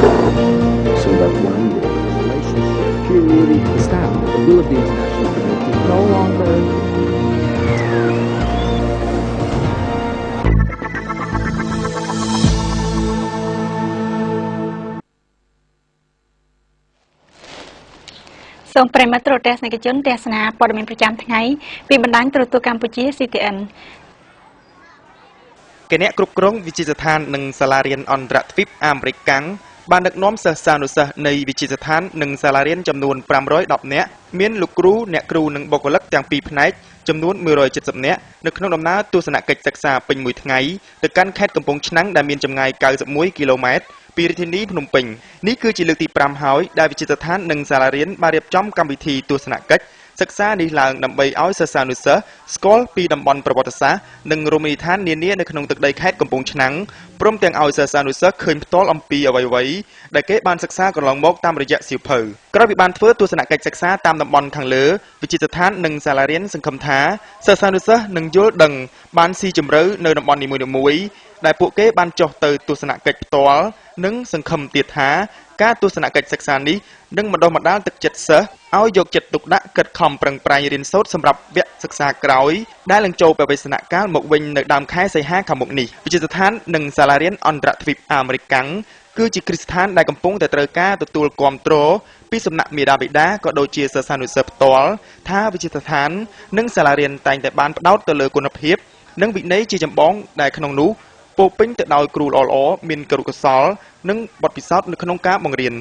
So that one day, relationship purely established, the will of the international community no longer. សូមប្រិមត្តទស្សនិកជនទេសនាព័ត៌មានប្រចាំថ្ងៃពីបណ្ដាញទូរទស្សន៍កម្ពុជា CTN គណៈគ្រប់គ្រងវិទ្យាស្ថាននិងសាលារៀនអន្តរជាតិអាមេរិកកាំងបានដឹកនាំសិស្សានុសិស្សនៃវិទ្យាស្ថាននិងសាលារៀនចំនួន510នាក់មានលោកគ្រូអ្នកគ្រូនិងបុគ្គលិកទាំងពីរផ្នែកចំនួន170នាក់នៅក្នុងដំណើរទស្សនកិច្ចសិក្សាពេញមួយថ្ងៃទៅកាន់ខេត្តកំពង់ឆ្នាំងដែលមានចម្ងាយ91គីឡូម៉ែត្រពីរាជធានីភ្នំពេញនេះគឺជាលើកទី5ហើយដែលវិទ្យាស្ថាននិងសាលារៀនបានរៀបចំកម្មវិធីទស្សនកិច្ចសិក្សានេះឡើងដើម្បីឲ្យសិស្សានុសិស្សស្គាល់ពីតំបន់ប្រវត្តិសាស្ត្រនិងរមណីយដ្ឋាននានានៅក្នុងទឹកដីខេត្តកំពង់ឆ្នាំងព្រមទាំងឲ្យសិស្សានុសិស្សឃើញផ្ទាល់អំពីអ្វីៗដែលគេបានសិក្សាកន្លងមកតាមរយៈសៀវភៅក្រោយពីបានធ្វើទស្សនកិច្ចសិក្សាតាមតំបន់ខាងលើវិទ្យាស្ថាននិងសាលារៀនសង្ឃឹមថាសិស្សានុសិស្សនឹងយល់ដឹងបានស៊ីជម្រៅនៅតំបន់នីមួយៗដែលពួកគេបានចុះទៅទស្សនកិច្ចផ្ទាល់និងសង្ឃឹមទៀតថាការទស្សនកិច្ចសិក្សានេះនឹងបណ្ដុះបណ្ដាលទឹកចិត្តសិស្សឲ្យយកចិត្តទុកដាក់ខិតខំប្រឹងប្រែងរៀនសូត្រសម្រាប់វគ្គសិក្សាក្រោយដែលនឹងចូលបរិវេណកាលមកវិញនៅដើមខែសីហាខាងមុខនេះវិទ្យាស្ថាននិងសាលារៀនអន្តរជាតិអាមេរិកកាំងគឺជាគ្រឹះស្ថានដែលកំពុងតែត្រូវការទទួលគាំទ្រពីសំណាក់មាតាបិតាក៏ដូចជាសិស្សានុសិស្សផ្ទាល់ថាវិទ្យាស្ថាននិងសាលារៀនតែងតែបានផ្ដោតទៅលើគុណភាពនិងវិន័យជាចម្បងដែលក្នុងនោះពោពេញទៅដោយគ្រូល្អៗមានគរុកោសល្យនិងបទពិសោធន៍នៅក្នុងការបង្រៀន